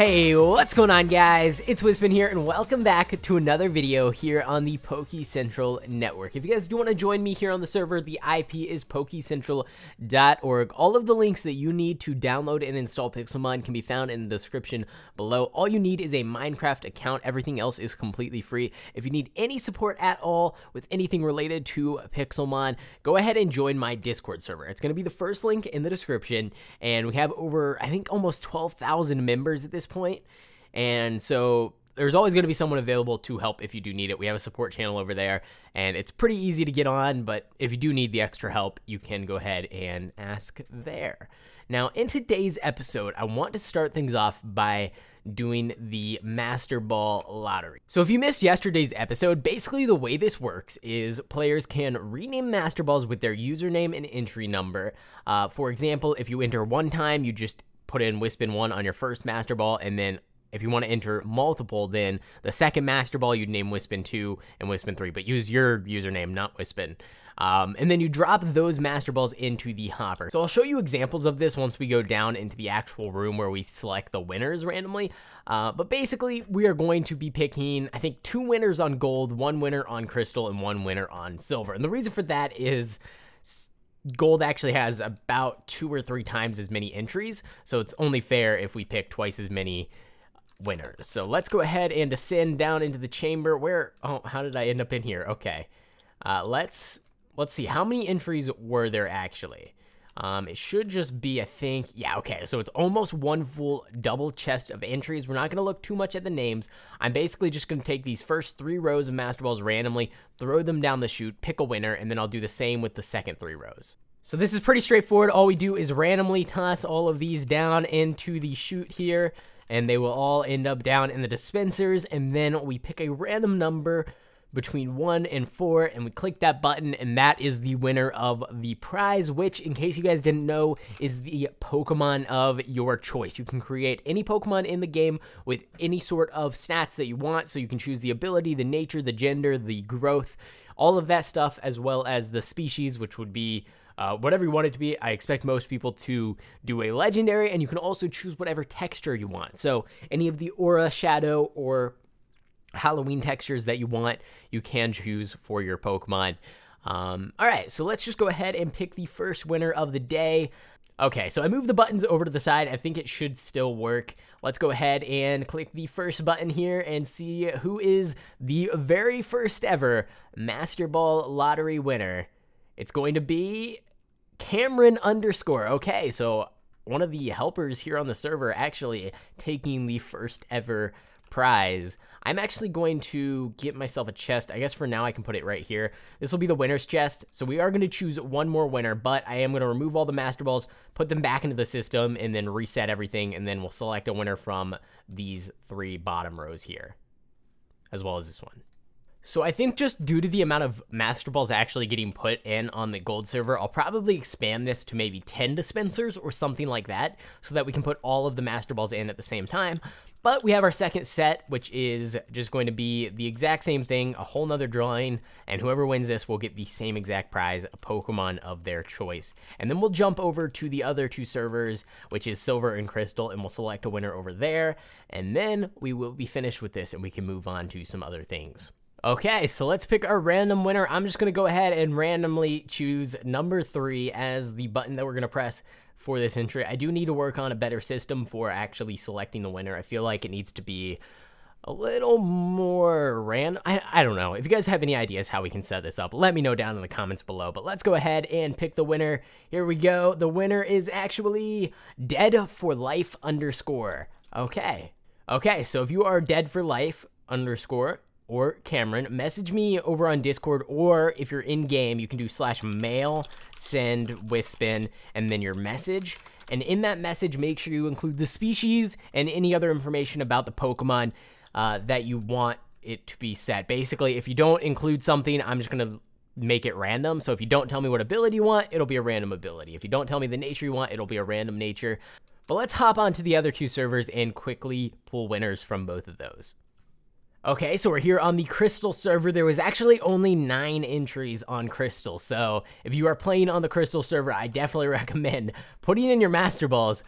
Hey, what's going on, guys? It's Wispin here, and welcome back to another video here on the Pokecentral network. If you guys do want to join me here on the server, the IP is pokecentral.org. All of the links that you need to download and install Pixelmon can be found in the description below. All you need is a Minecraft account. Everything else is completely free. If you need any support at all with anything related to Pixelmon, go ahead and join my Discord server. It's going to be the first link in the description, and we have over, I think, almost 12,000 members at this point, and so there's always going to be someone available to help if you do need it. We have a support channel over there, and it's pretty easy to get on, but if you do need the extra help, you can go ahead and ask there. Now, in today's episode, I want to start things off by doing the Masterball lottery. So if you missed yesterday's episode, basically the way this works is players can rename Masterballs with their username and entry number. For example, if you enter one time, you just put in Wispin1 on your first Master Ball, and then if you want to enter multiple, then the second Master Ball you'd name Wispin2 and Wispin3, but use your username, not Wispin. And then you drop those Master Balls into the hopper. So I'll show you examples of this once we go down into the actual room where we select the winners randomly. But basically, we are going to be picking, I think, 2 winners on gold, 1 winner on crystal, and 1 winner on silver. And the reason for that is gold actually has about 2 or 3 times as many entries, so it's only fair if we pick twice as many winners. So let's go ahead and descend down into the chamber where, oh, how did I end up in here? Okay, let's see, how many entries were there actually? It should just be, I think, yeah, okay, so it's almost 1 full double chest of entries. We're not going to look too much at the names. I'm basically just going to take these first 3 rows of Master Balls randomly, throw them down the chute, pick a winner, and then I'll do the same with the second 3 rows. So this is pretty straightforward. All we do is randomly toss all of these down into the chute here, and they will all end up down in the dispensers, and then we pick a random number between 1 and 4, and we click that button, and that is the winner of the prize, which, in case you guys didn't know, is the Pokemon of your choice. You can create any Pokemon in the game with any sort of stats that you want, so you can choose the ability, the nature, the gender, the growth, all of that stuff, as well as the species, which would be whatever you want it to be. I expect most people to do a legendary, and you can also choose whatever texture you want. So any of the aura, shadow, or Halloween textures that you want, you can choose for your Pokemon. All right, so let's just go ahead and pick the first winner of the day. Okay, so I moved the buttons over to the side. I think it should still work. Let's go ahead and click the first button here and see who is the very first ever Master Ball lottery winner. It's going to be Cameron _. Okay, so one of the helpers here on the server actually taking the first ever prize. I'm actually going to get myself a chest. I guess for now I can put it right here. This will be the winner's chest. So we are going to choose 1 more winner, but I am going to remove all the Master Balls, put them back into the system, and then reset everything, and then we'll select a winner from these 3 bottom rows here, as well as this one. So I think just due to the amount of Master Balls actually getting put in on the gold server, I'll probably expand this to maybe 10 dispensers or something like that, so that we can put all of the Master Balls in at the same time. But we have our second set, which is just going to be the exact same thing, a whole nother drawing, and whoever wins this will get the same exact prize, a Pokemon of their choice. And then we'll jump over to the other 2 servers, which is Silver and Crystal, and we'll select a winner over there, and then we will be finished with this, and we can move on to some other things. Okay, so let's pick our random winner. I'm just going to go ahead and randomly choose number 3 as the button that we're going to press for this entry. I do need to work on a better system for actually selecting the winner. I feel like it needs to be a little more random. I don't know. If you guys have any ideas how we can set this up, let me know down in the comments below. But let's go ahead and pick the winner. Here we go. The winner is actually Dead for Life _. Okay, so if you are Dead for Life _ or Cameron, message me over on Discord, or if you're in game, you can do /mail, send Wispin, and then your message. And in that message, make sure you include the species and any other information about the Pokemon that you want it to be set. Basically, if you don't include something, I'm just gonna make it random. So if you don't tell me what ability you want, it'll be a random ability. If you don't tell me the nature you want, it'll be a random nature. But let's hop onto the other 2 servers and quickly pull winners from both of those. Okay, so we're here on the Crystal server. There was actually only 9 entries on Crystal, so if you are playing on the Crystal server, I definitely recommend putting in your Master Balls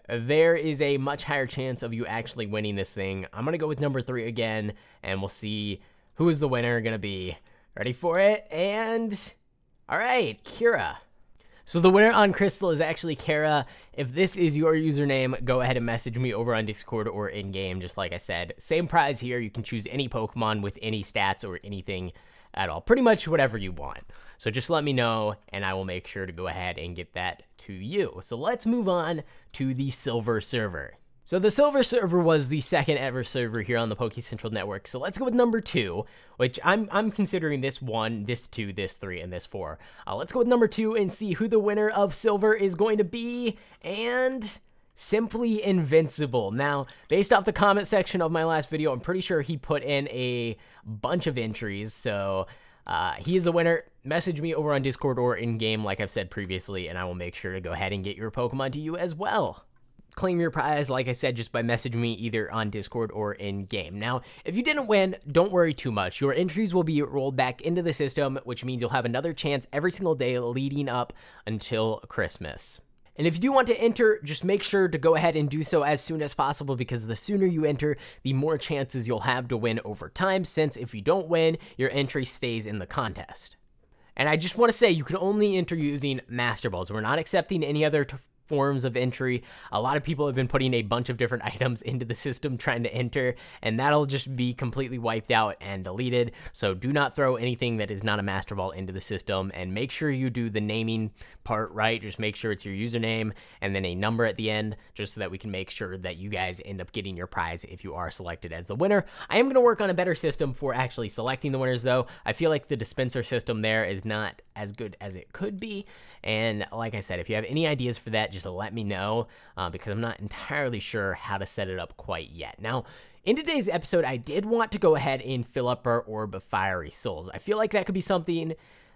there is a much higher chance of you actually winning this thing. I'm going to go with number 3 again, and we'll see who is the winner going to be. Ready for it? And, all right, Kira. So the winner on Crystal is actually Kara. If this is your username, go ahead and message me over on Discord or in-game, just like I said. Same prize here. You can choose any Pokemon with any stats or anything at all. Pretty much whatever you want. So just let me know, and I will make sure to go ahead and get that to you. So let's move on to the Silver server. So the Silver server was the second ever server here on the Pokecentral network. So let's go with number 2, which I'm considering this 1, this 2, this 3, and this 4. Let's go with number 2 and see who the winner of Silver is going to be. And Simply Invincible. Now, based off the comment section of my last video, I'm pretty sure he put in a bunch of entries. So he is the winner. Message me over on Discord or in-game like I've said previously, and I will make sure to go ahead and get your Pokemon to you as well. Claim your prize, like I said, just by messaging me either on Discord or in-game. Now, if you didn't win, don't worry too much. Your entries will be rolled back into the system, which means you'll have another chance every single day leading up until Christmas. And if you do want to enter, just make sure to go ahead and do so as soon as possible, because the sooner you enter, the more chances you'll have to win over time, since if you don't win, your entry stays in the contest. And I just want to say, you can only enter using Masterballs. We're not accepting any other forms of entry. A lot of people have been putting a bunch of different items into the system trying to enter, and that'll just be completely wiped out and deleted. So do not throw anything that is not a Master Ball into the system, and make sure you do the naming part right. Just make sure it's your username and then a number at the end, just so that we can make sure that you guys end up getting your prize if you are selected as the winner. I am going to work on a better system for actually selecting the winners, though. I feel like the dispenser system there is not as good as it could be. And like I said, if you have any ideas for that, just let me know, because I'm not entirely sure how to set it up quite yet. Now, in today's episode, I did want to go ahead and fill up our Orb of Fiery Souls. I feel like that could be something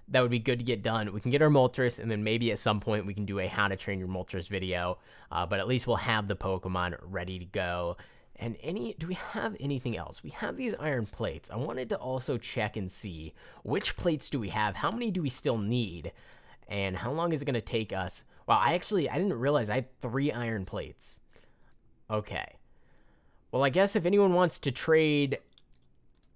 that would be good to get done. We can get our Moltres, and then maybe at some point we can do a How to Train Your Moltres video, but at least we'll have the Pokemon ready to go. And do we have anything else? We have these iron plates. I wanted to also check and see which plates do we have, how many do we still need, and how long is it going to take us? Wow, I didn't realize I had 3 iron plates. Okay. Well, I guess if anyone wants to trade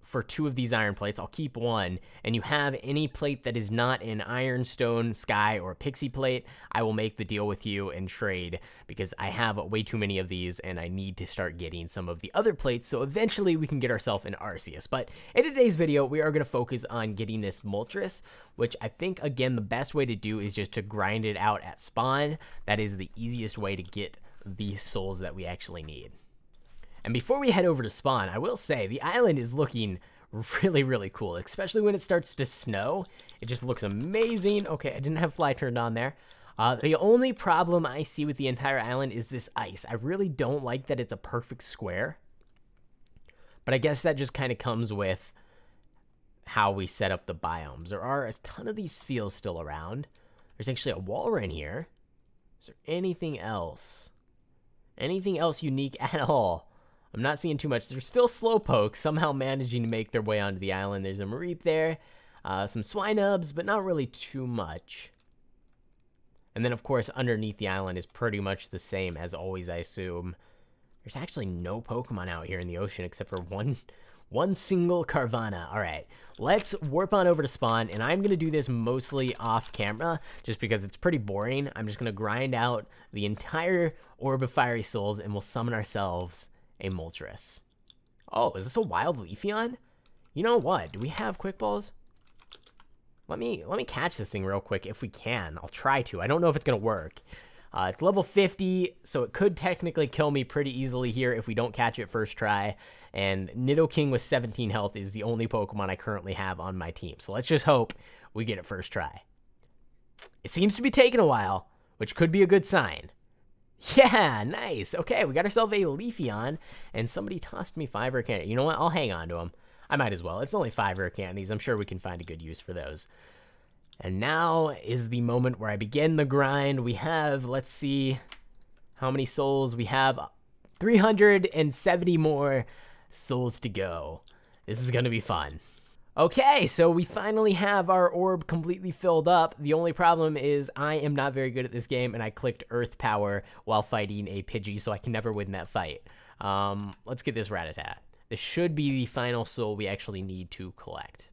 for 2 of these iron plates, I'll keep 1. And you have any plate that is not an ironstone, sky, or pixie plate, I will make the deal with you and trade, because I have way too many of these and I need to start getting some of the other plates so eventually we can get ourselves an Arceus. But in today's video, we are going to focus on getting this Moltres, which I think, again, the best way to do is just to grind it out at spawn. That is the easiest way to get the souls that we actually need. And before we head over to spawn, I will say the island is looking really, really cool, especially when it starts to snow. It just looks amazing. Okay, I didn't have fly turned on there. The only problem I see with the entire island is this ice. I really don't like that it's a perfect square, but I guess that just kind of comes with how we set up the biomes. There are a ton of these fields still around. There's actually a wall in here. Is there anything else? Anything else unique at all? I'm not seeing too much. There's still Slowpokes somehow managing to make their way onto the island. There's a Mareep there, some Swinubs, but not really too much. And then, of course, underneath the island is pretty much the same as always, I assume. There's actually no Pokemon out here in the ocean except for one single Carvana. All right, let's warp on over to spawn, and I'm going to do this mostly off camera just because it's pretty boring. I'm just going to grind out the entire Orb of Fiery Souls, and we'll summon ourselves a Moltres. Oh, is this a wild Leafeon? You know what? Do we have quick balls? Let me catch this thing real quick if we can. I'll try to. I don't know if it's gonna work. It's level 50, so it could technically kill me pretty easily here if we don't catch it first try. And Nidoking with 17 health is the only Pokemon I currently have on my team. So let's just hope we get it first try. It seems to be taking a while, which could be a good sign. Yeah, nice. Okay, we got ourselves a Leafeon, and somebody tossed me 5 rare candies. You know what? I'll hang on to them. I might as well. It's only 5 rare candies. I'm sure we can find a good use for those. And now is the moment where I begin the grind. We have, let's see how many souls we have. 370 more souls to go. This is going to be fun. Okay, so we finally have our orb completely filled up. The only problem is I am not very good at this game, and I clicked Earth Power while fighting a Pidgey, so I can never win that fight. Let's get this Rattata. This should be the final soul we actually need to collect.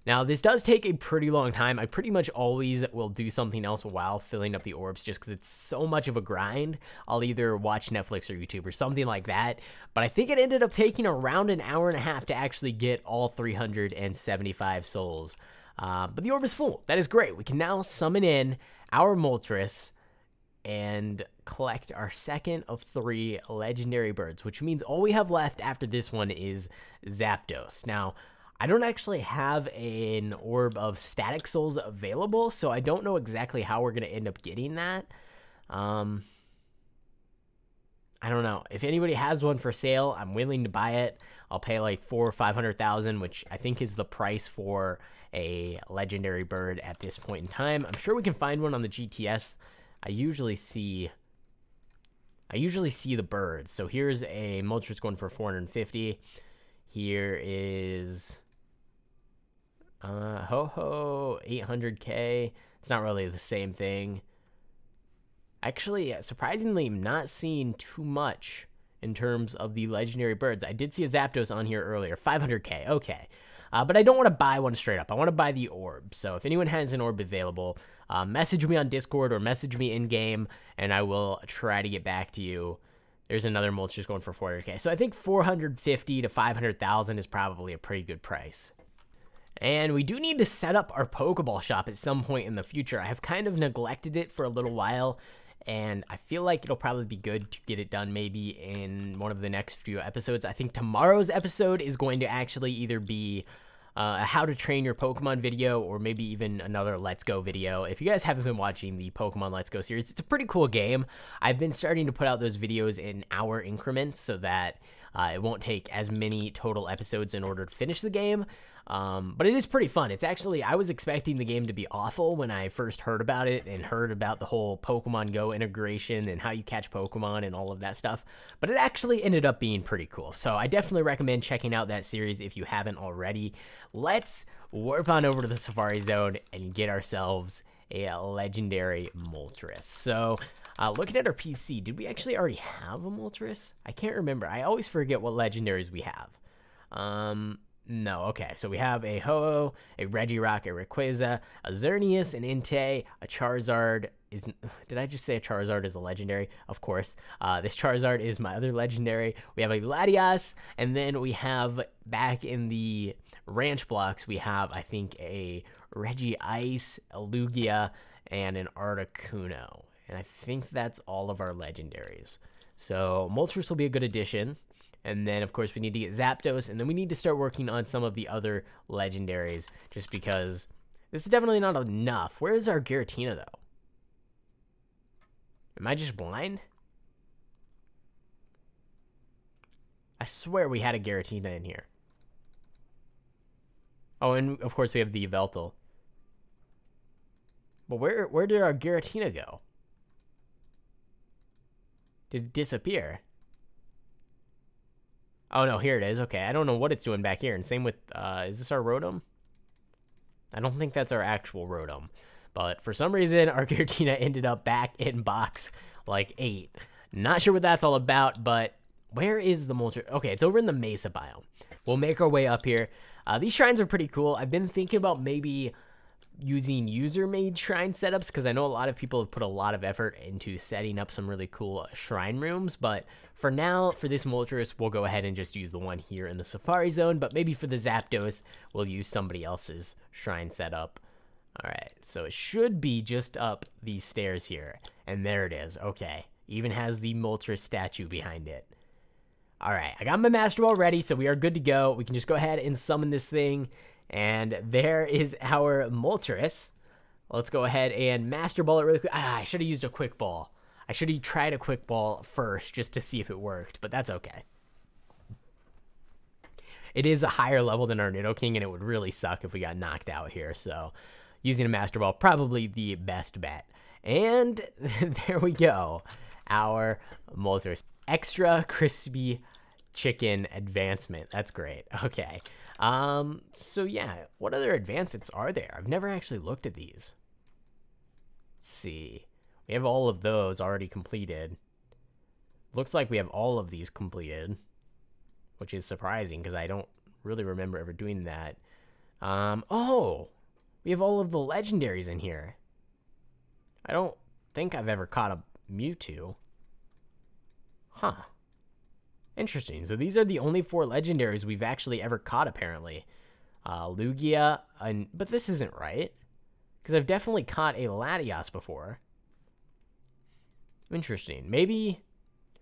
Now, this does take a pretty long time. I pretty much always will do something else while filling up the orbs just because it's so much of a grind. I'll either watch Netflix or YouTube or something like that. But I think it ended up taking around an hour and a half to actually get all 375 souls. But the orb is full. That is great. We can now summon in our Moltres and collect our second of 3 legendary birds, which means all we have left after this one is Zapdos. Now, I don't actually have an orb of static souls available, so I don't know exactly how we're going to end up getting that. I don't know. If anybody has one for sale, I'm willing to buy it. I'll pay like 400,000 or 500,000, which I think is the price for a legendary bird at this point in time. I'm sure we can find one on the GTS. I usually see the birds. So here's a Moltres going for 450. Here is Ho-Ho, 800k. It's not really the same thing. Actually, surprisingly, I'm not seeing too much in terms of the legendary birds. I did see a Zapdos on here earlier, 500k, okay. But I don't want to buy one straight up. I want to buy the orb. So if anyone has an orb available, message me on Discord or message me in-game, and I will try to get back to you. There's another Moltres going for 400k. So I think 450 to 500,000 is probably a pretty good price. And we do need to set up our Pokeball shop at some point in the future. I have kind of neglected it for a little while, and I feel like it'll probably be good to get it done maybe in one of the next few episodes. I think tomorrow's episode is going to actually either be a how to train your Pokemon video or maybe even another Let's Go video. If you guys haven't been watching the Pokemon Let's Go series, it's a pretty cool game. I've been starting to put out those videos in hour increments so that it won't take as many total episodes in order to finish the game. But it is pretty fun. It's actually, I was expecting the game to be awful when I first heard about it and heard about the whole Pokemon Go integration and how you catch Pokemon and all of that stuff. But it actually ended up being pretty cool. So I definitely recommend checking out that series if you haven't already. Let's warp on over to the Safari Zone and get ourselves a legendary Moltres. So, looking at our PC, did we actually already have a Moltres? I can't remember. I always forget what legendaries we have. No, okay, so we have a Ho-Oh, a Regirock, a Rayquaza, a Xerneas, an Entei, a Charizard. Did I just say a Charizard is a legendary? Of course. This Charizard is my other legendary. We have a Latias, and then we have, back in the ranch blocks, we have, I think, a Regice, a Lugia, and an Articuno. And I think that's all of our legendaries. So Moltres will be a good addition. And then, of course, we need to get Zapdos, and then we need to start working on some of the other legendaries, just because this is definitely not enough. Where is our Giratina, though? Am I just blind? I swear we had a Giratina in here. Oh, and, of course, we have the Yveltal. But where did our Giratina go? Did it disappear? Oh, no, here it is. Okay, I don't know what it's doing back here. And same with, is this our Rotom? I don't think that's our actual Rotom. But for some reason, our Giratina ended up back in box like 8. Not sure what that's all about, but where is the Moltres? Okay, it's over in the Mesa biome. We'll make our way up here. These shrines are pretty cool. I've been thinking about maybe using user-made shrine setups because I know a lot of people have put a lot of effort into setting up some really cool shrine rooms, but for now, for this Moltres, we'll go ahead and just use the one here in the Safari Zone, but maybe for the Zapdos, we'll use somebody else's shrine setup. Alright, so it should be just up these stairs here, and there it is. Okay, even has the Moltres statue behind it. Alright, I got my Masterball ready, so we are good to go. We can just go ahead and summon this thing. And there is our Moltres. Let's go ahead and Master Ball it really quick. I should have used a Quick Ball. I should have tried a Quick Ball first just to see if it worked, but that's okay. It is a higher level than our Nidoking, and it would really suck if we got knocked out here. So using a Master Ball, probably the best bet. And there we go. Our Moltres. Extra crispy chicken advancement. That's great. Okay. So yeah, what other advancements are there? I've never actually looked at these. Let's see. We have all of those already completed. Looks like we have all of these completed, which is surprising because I don't really remember ever doing that. Oh, we have all of the legendaries in here. I don't think I've ever caught a Mewtwo. Huh. Interesting. So these are the only 4 legendaries we've actually ever caught, apparently. Lugia, but this isn't right. Because I've definitely caught a Latias before. Interesting. Maybe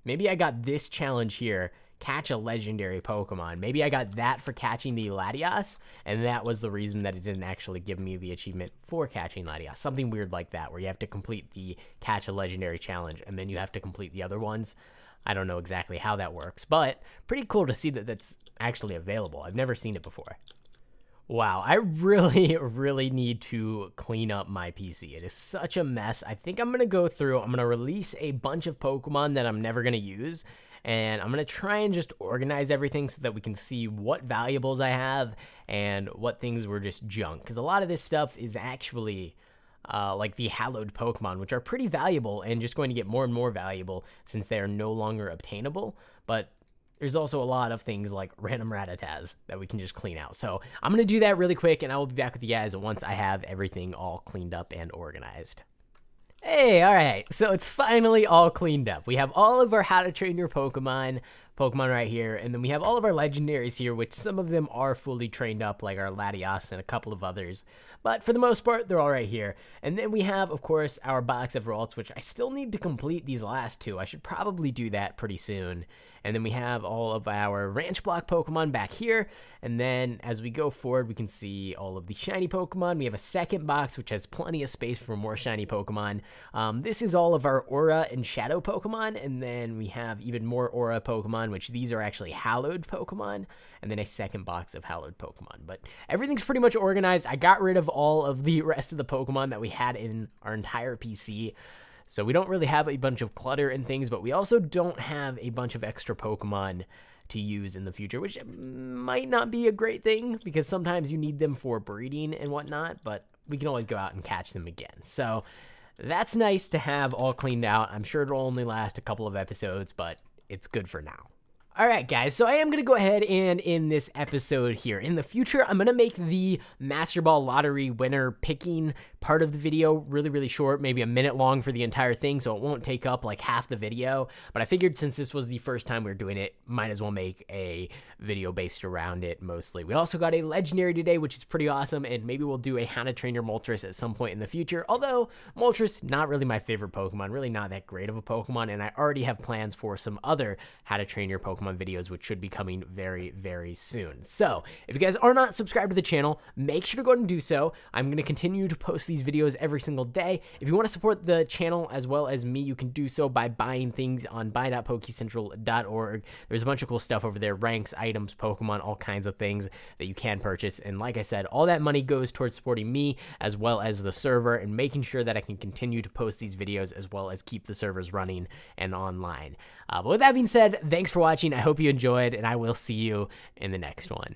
I got this challenge here, catch a legendary Pokemon. Maybe I got that for catching the Latias, and that was the reason that it didn't actually give me the achievement for catching Latias. Something weird like that, where you have to complete the catch a legendary challenge, and then you have to complete the other ones. I don't know exactly how that works, but pretty cool to see that that's actually available. I've never seen it before. Wow, I really need to clean up my PC. It is such a mess. I think I'm going to go through, I'm going to release a bunch of Pokemon that I'm never going to use, and I'm going to try and just organize everything so that we can see what valuables I have and what things were just junk. Because a lot of this stuff is actually like the hallowed Pokemon, which are pretty valuable and just going to get more and more valuable since they are no longer obtainable. But there's also a lot of things like random Rattatas that we can just clean out. So I'm going to do that really quick, and I will be back with you guys once I have everything all cleaned up and organized. Hey, all right, so it's finally all cleaned up. We have all of our How to Train Your Pokemon right here, and then we have all of our legendaries here, which some of them are fully trained up, like our Latias and a couple of others. But for the most part, they're all right here. And then we have, of course, our box of vaults, which I still need to complete these last 2. I should probably do that pretty soon. And then we have all of our ranch block Pokemon back here. And then as we go forward, we can see all of the shiny Pokemon. We have a second box, which has plenty of space for more shiny Pokemon. This is all of our Aura and Shadow Pokemon. And then we have even more Aura Pokemon, which these are actually hallowed Pokemon. And then a second box of hallowed Pokemon. But everything's pretty much organized. I got rid of all of the rest of the Pokemon that we had in our entire PC. So we don't really have a bunch of clutter and things, but we also don't have a bunch of extra Pokemon to use in the future, which might not be a great thing because sometimes you need them for breeding and whatnot, but we can always go out and catch them again. So that's nice to have all cleaned out. I'm sure it'll only last a couple of episodes, but it's good for now. Alright guys, so I am going to go ahead and in this episode here, in the future, I'm going to make the Masterball lottery winner picking part of the video really short, maybe a minute long for the entire thing, so it won't take up like half the video, but I figured since this was the first time we were doing it, might as well make a video based around it mostly. We also got a legendary today, which is pretty awesome, and maybe we'll do a How to Train Your Moltres at some point in the future, although Moltres, not really my favorite Pokemon, really not that great of a Pokemon, and I already have plans for some other How to Train Your Pokemon videos, which should be coming very soon. So if you guys are not subscribed to the channel, make sure to go ahead and do so. I'm going to continue to post these videos every single day. If you want to support the channel as well as me, you can do so by buying things on buy.pokecentral.org. There's a bunch of cool stuff over there, ranks, items, Pokemon, all kinds of things that you can purchase. And like I said, all that money goes towards supporting me as well as the server and making sure that I can continue to post these videos as well as keep the servers running and online. But with that being said, thanks for watching. I hope you enjoyed, and I will see you in the next one.